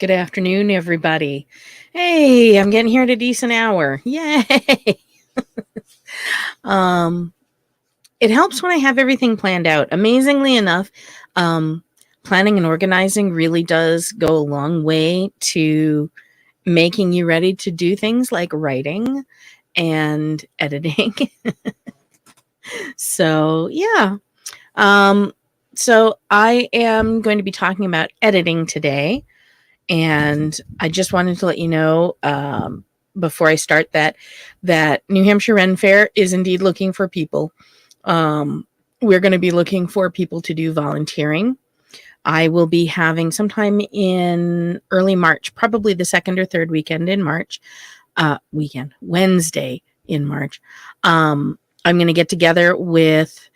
Good afternoon, everybody. Hey, I'm getting here at a decent hour. Yay! um, it helps when I have everything planned out. Amazingly enough, um, planning and organizing really does go a long way to making you ready to do things like writing and editing. So, yeah. Um, so I am going to be talking about editing today. And I just wanted to let you know before I start that New Hampshire Ren Fair is indeed looking for people. We're going to be looking for people to do volunteering. I will be having sometime in early March, probably the second or third weekend in March, Wednesday in March. I'm going to get together with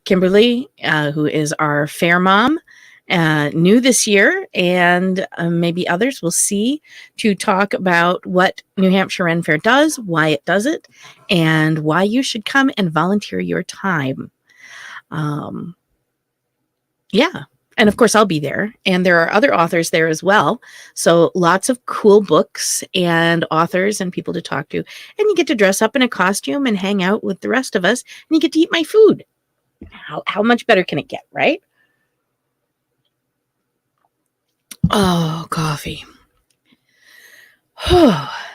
Kimberly, who is our fair mom, new this year, and maybe others will see, to talk about what New Hampshire Ren Fair does, why it does it, and why you should come and volunteer your time. Yeah. And of course, I'll be there. And there are other authors there as well. So lots of cool books and authors and people to talk to. And you get to dress up in a costume and hang out with the rest of us. And you get to eat my food. How much better can it get, right? Oh, coffee.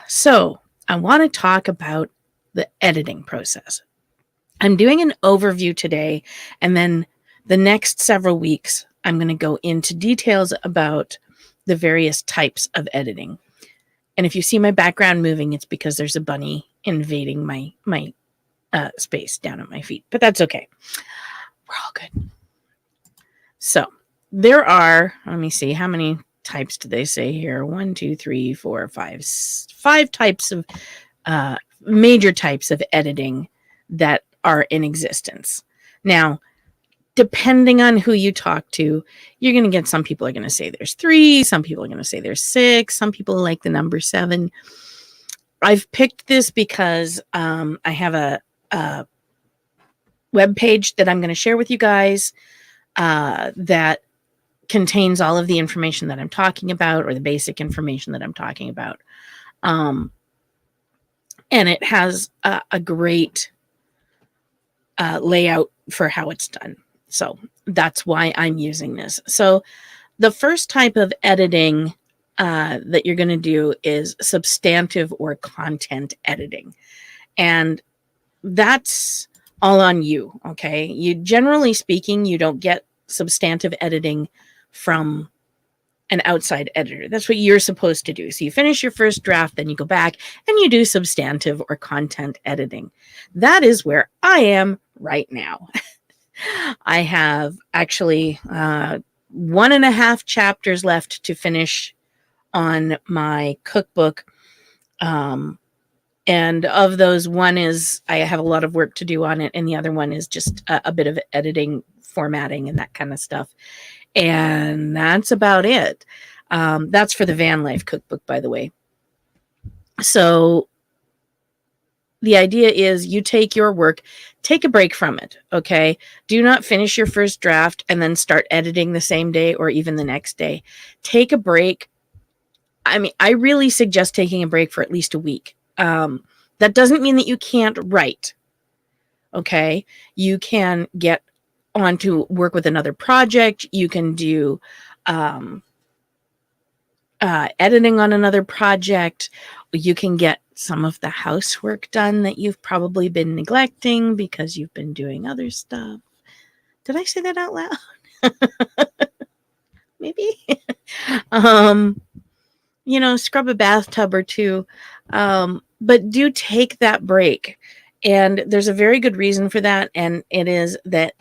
So I want to talk about the editing process. I'm doing an overview today, and then the next several weeks, I'm going to go into details about the various types of editing. And if you see my background moving, it's because there's a bunny invading my space down at my feet, but that's okay. We're all good. So there are, let me see, how many types do they say here? 1, 2, 3, 4, 5, 5 types of major types of editing that are in existence. Now, depending on who you talk to, you're going to get, some people are going to say there's 3, some people are going to say there's 6, some people like the number 7. I've picked this because I have a web page that I'm going to share with you guys that contains all of the information that I'm talking about, or the basic information that I'm talking about. And it has a great layout for how it's done. So that's why I'm using this. So the first type of editing that you're going to do is substantive or content editing. And that's all on you, okay? You, generally speaking, you don't get substantive editing from an outside editor. That's what you're supposed to do. So you finish your first draft, then you go back and you do substantive or content editing. That is where I am right now. I have actually 1.5 chapters left to finish on my cookbook. And of those, one is, I have a lot of work to do on it, and the other one is just a bit of editing, formatting, and that kind of stuff. And that's about it. That's for the van life cookbook, by the way. So the idea is you take your work, take a break from it, okay? Do not finish your first draft and then start editing the same day or even the next day. Take a break. I mean, I really suggest taking a break for at least a week. That doesn't mean that you can't write, okay? You can get on to work with another project. You can do editing on another project. You can get some of the housework done that you've probably been neglecting because you've been doing other stuff. Did I say that out loud? Maybe. Scrub a bathtub or two. But do take that break. And there's a very good reason for that. And it is that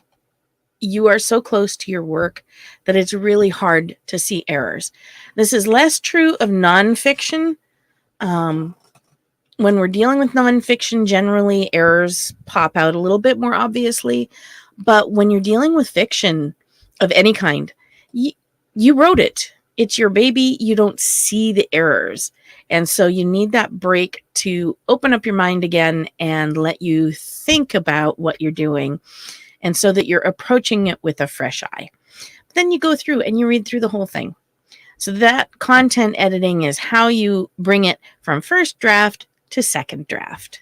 you are so close to your work that it's really hard to see errors. This is less true of nonfiction. When we're dealing with nonfiction, generally errors pop out a little bit more obviously. But when you're dealing with fiction of any kind, you wrote it. It's your baby. You don't see the errors. And so you need that break to open up your mind again and let you think about what you're doing. And so that you're approaching it with a fresh eye. Then you go through and you read through the whole thing. So that content editing is how you bring it from first draft to second draft.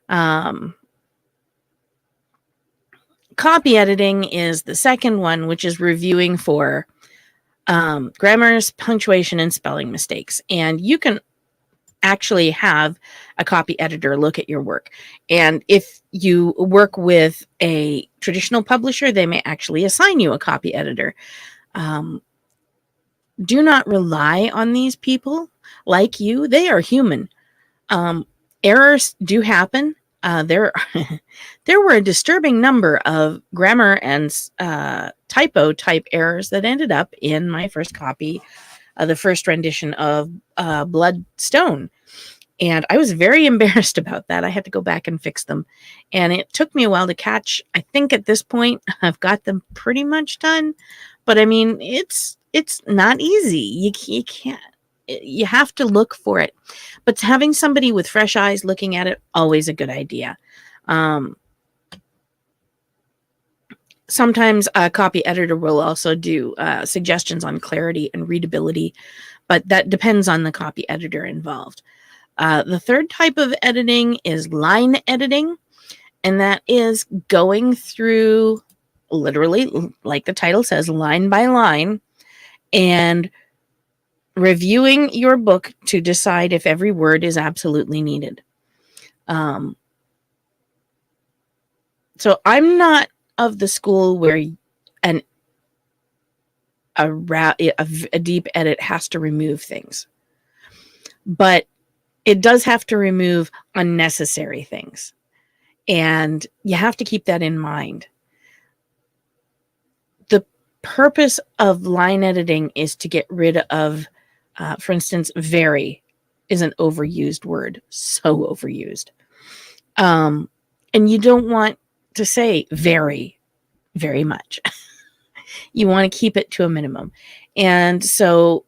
Copy editing is the second one, which is reviewing for grammars, punctuation, and spelling mistakes. And you can actually have a copy editor look at your work. And if you work with a traditional publisher, they may actually assign you a copy editor. Do not rely on these people like you. They are human. Errors do happen. There were a disturbing number of grammar and typo type errors that ended up in my first copy, the first rendition of Bloodstone. And I was very embarrassed about that. I had to go back and fix them. And it took me a while to catch. I think at this point, I've got them pretty much done. But I mean, it's not easy. You can't. You have to look for it. But having somebody with fresh eyes looking at it, always a good idea. Sometimes a copy editor will also do suggestions on clarity and readability, but that depends on the copy editor involved. The third type of editing is line editing, and that is going through, literally, like the title says, line by line, and reviewing your book to decide if every word is absolutely needed. So I'm not of the school where a deep edit has to remove things, but it does have to remove unnecessary things, and you have to keep that in mind. The purpose of line editing is to get rid of, for instance, very is an overused word, so overused. And you don't want to say very, very much. You want to keep it to a minimum. And so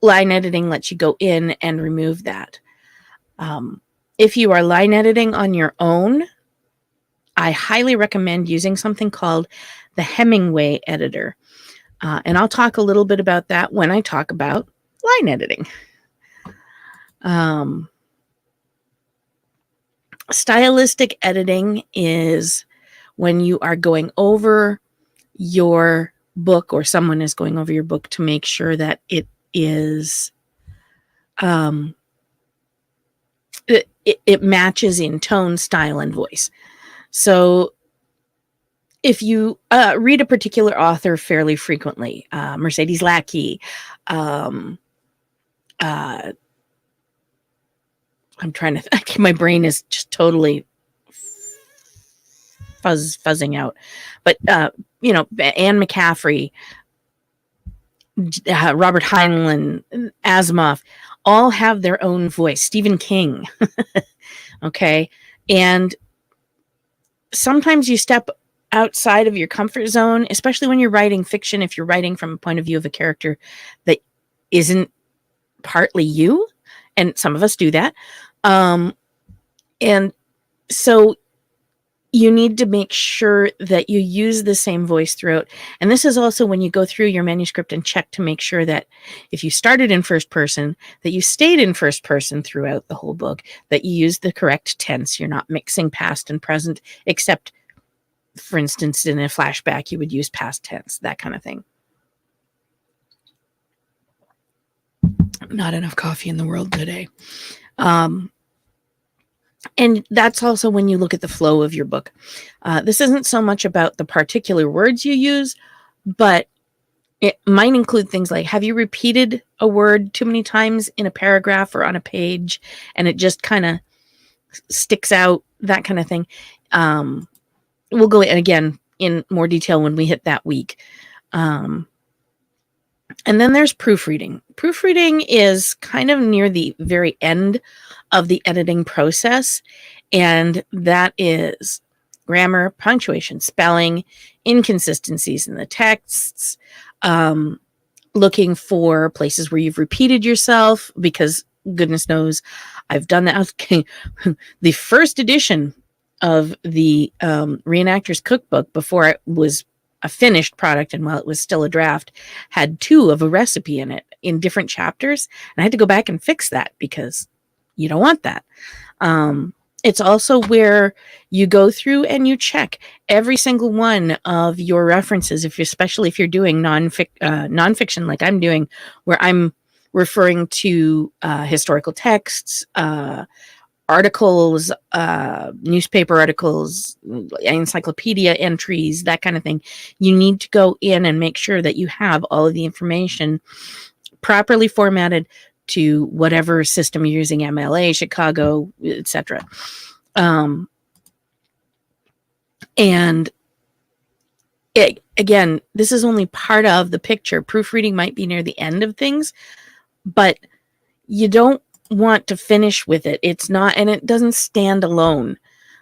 line editing lets you go in and remove that. If you are line editing on your own, I highly recommend using something called the Hemingway editor. And I'll talk a little bit about that when I talk about line editing. Stylistic editing is when you are going over your book, or someone is going over your book to make sure that it is it matches in tone, style, and voice. So if you read a particular author fairly frequently, Mercedes Lackey, I'm trying to think, my brain is just totally fuzzing out. But, Anne McCaffrey, Robert Heinlein, Asimov, all have their own voice. Stephen King. Okay. And sometimes you step outside of your comfort zone, especially when you're writing fiction, if you're writing from a point of view of a character that isn't partly you. And some of us do that. And so you need to make sure that you use the same voice throughout. And this is also when you go through your manuscript and check to make sure that if you started in first person, that you stayed in first person throughout the whole book, that you use the correct tense. You're not mixing past and present, except, for instance, in a flashback, you would use past tense, that kind of thing. Not enough coffee in the world today. And that's also when you look at the flow of your book. This isn't so much about the particular words you use, but it might include things like, have you repeated a word too many times in a paragraph or on a page, and it just kind of sticks out, that kind of thing. We'll go in again in more detail when we hit that week. And then there's proofreading. Proofreading is kind of near the very end of the editing process, and that is grammar, punctuation, spelling, inconsistencies in the texts, looking for places where you've repeated yourself, because goodness knows I've done that. The first edition of the Re-Enactor's Cookbook, before it was a finished product, and while it was still a draft, had 2 of a recipe in it in different chapters. And I had to go back and fix that because you don't want that. It's also where you go through and you check every single one of your references, especially if you're doing nonfiction like I'm doing, where I'm referring to historical texts, articles, newspaper articles, encyclopedia entries, that kind of thing. You need to go in and make sure that you have all of the information properly formatted to whatever system you're using, MLA, Chicago, etc. And again, this is only part of the picture. Proofreading might be near the end of things, but you don't want to finish with it. It's not, and it doesn't stand alone.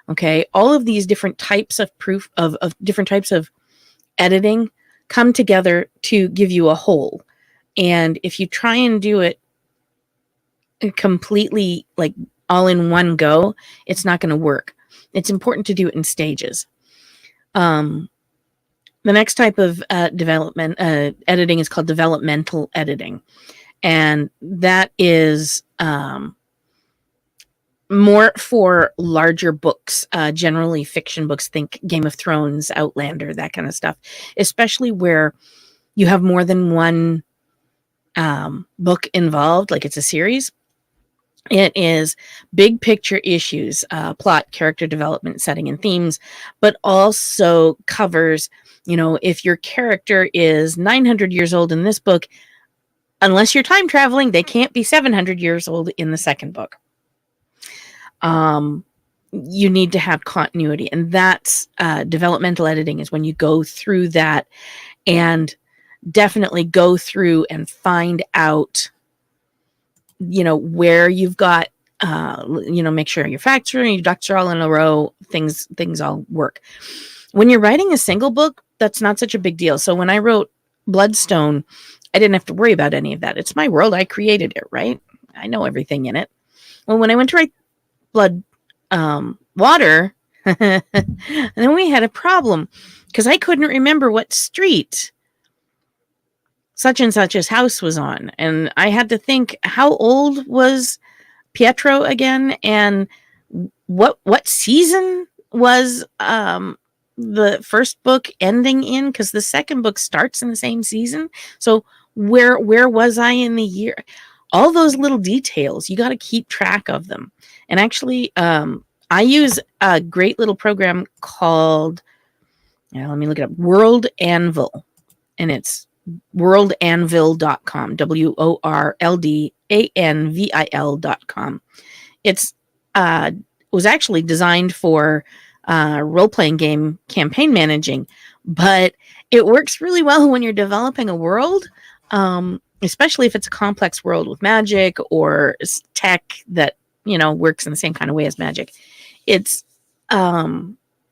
Okay. All of these different types of of different types of editing come together to give you a whole. And if you try and do it completely, like all in one go, it's not going to work. It's important to do it in stages. The next type of editing is called developmental editing. And that is more for larger books, generally fiction books. Think Game of Thrones, Outlander, that kind of stuff, especially where you have more than one book involved, like it's a series. It is big picture issues, plot, character development, setting, and themes, but also covers, if your character is 900 years old in this book, unless you're time traveling, they can't be 700 years old in the second book. You need to have continuity, and that's developmental editing is when you go through that and definitely go through and find out where you've got, make sure your facts and your ducks are all in a row, things all work. When you're writing a single book, that's not such a big deal. So when I wrote Bloodstone, I didn't have to worry about any of that. It's my world. I created it, right? I know everything in it. Well, when I went to write Water, and then we had a problem because I couldn't remember what street such and such's house was on. And I had to think, how old was Pietro again? And what season was the first book ending in? Because the second book starts in the same season. So where was I in the year? All those little details, you got to keep track of them. And actually, I use a great little program called, let me look it up, World Anvil. And it's worldanvil.com, WORLDANVIL.com. It's was actually designed for role-playing game campaign managing, but it works really well when you're developing a world, especially if it's a complex world with magic or tech that works in the same kind of way as magic. It's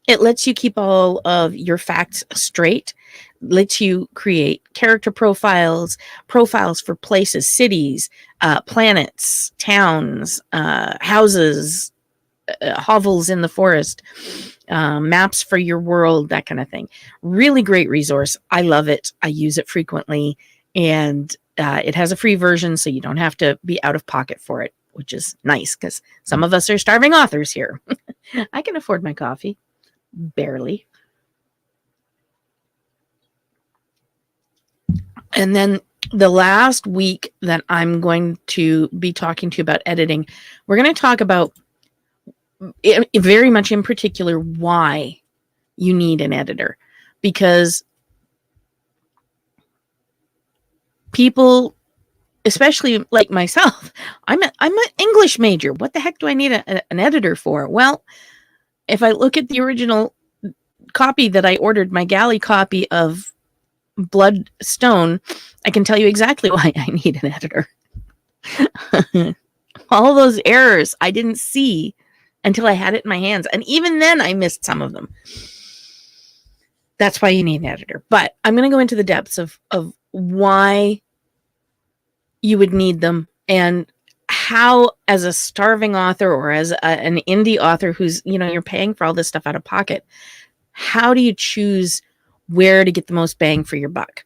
it lets you keep all of your facts straight, lets you create character profiles for places, cities, planets, towns, houses, hovels in the forest, maps for your world, that kind of thing. Really great resource. I love it. I use it frequently, and it has a free version, so you don't have to be out of pocket for it, which is nice because some of us are starving authors here. I can afford my coffee. Barely. And then the last week that I'm going to be talking to you about editing, we're going to talk about very much in particular why you need an editor. Because people, especially like myself, I'm an English major. What the heck do I need an editor for? Well, if I look at the original copy that I ordered, my galley copy of Bloodstone, I can tell you exactly why I need an editor. All those errors I didn't see until I had it in my hands. And even then I missed some of them. That's why you need an editor. But I'm going to go into the depths of why you would need them and how, as a starving author or as an indie author who's, you're paying for all this stuff out of pocket, how do you choose where to get the most bang for your buck.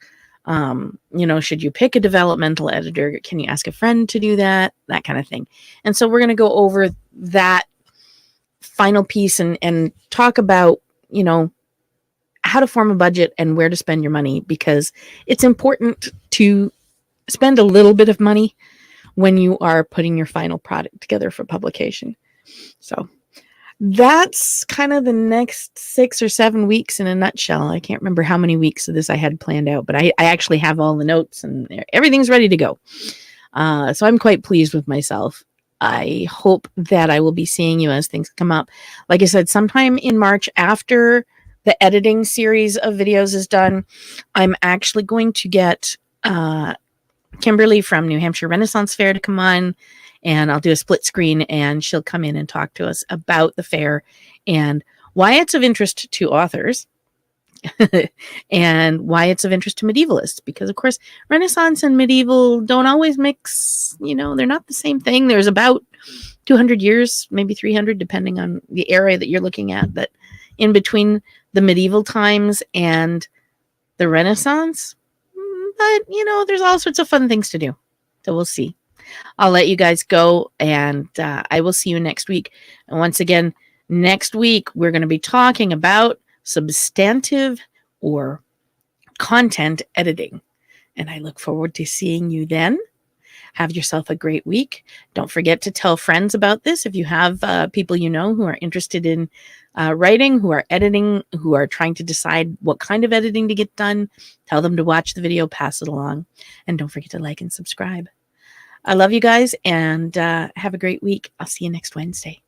Should you pick a developmental editor? Can you ask a friend to do that? That kind of thing. And so we're going to go over that final piece and talk about, how to form a budget and where to spend your money, because it's important to spend a little bit of money when you are putting your final product together for publication. So that's kind of the next 6 or 7 weeks in a nutshell. I can't remember how many weeks of this I had planned out, but I actually have all the notes and everything's ready to go. So I'm quite pleased with myself. I hope that I will be seeing you as things come up. Like I said, sometime in March, after the editing series of videos is done, I'm actually going to get Kimberly from New Hampshire Renaissance Fair to come on, and I'll do a split screen and she'll come in and talk to us about the fair and why it's of interest to authors and why it's of interest to medievalists, because of course Renaissance and medieval don't always mix. They're not the same thing. There's about 200 years, maybe 300, depending on the area that you're looking at, that in between the medieval times and the Renaissance. But there's all sorts of fun things to do, so we'll see. I'll let you guys go, and I will see you next week. And once again, next week, we're going to be talking about substantive or content editing. And I look forward to seeing you then. Have yourself a great week. Don't forget to tell friends about this. If you have people who are interested in writing, who are editing, who are trying to decide what kind of editing to get done, tell them to watch the video, pass it along. And don't forget to like and subscribe. I love you guys, and have a great week. I'll see you next Wednesday.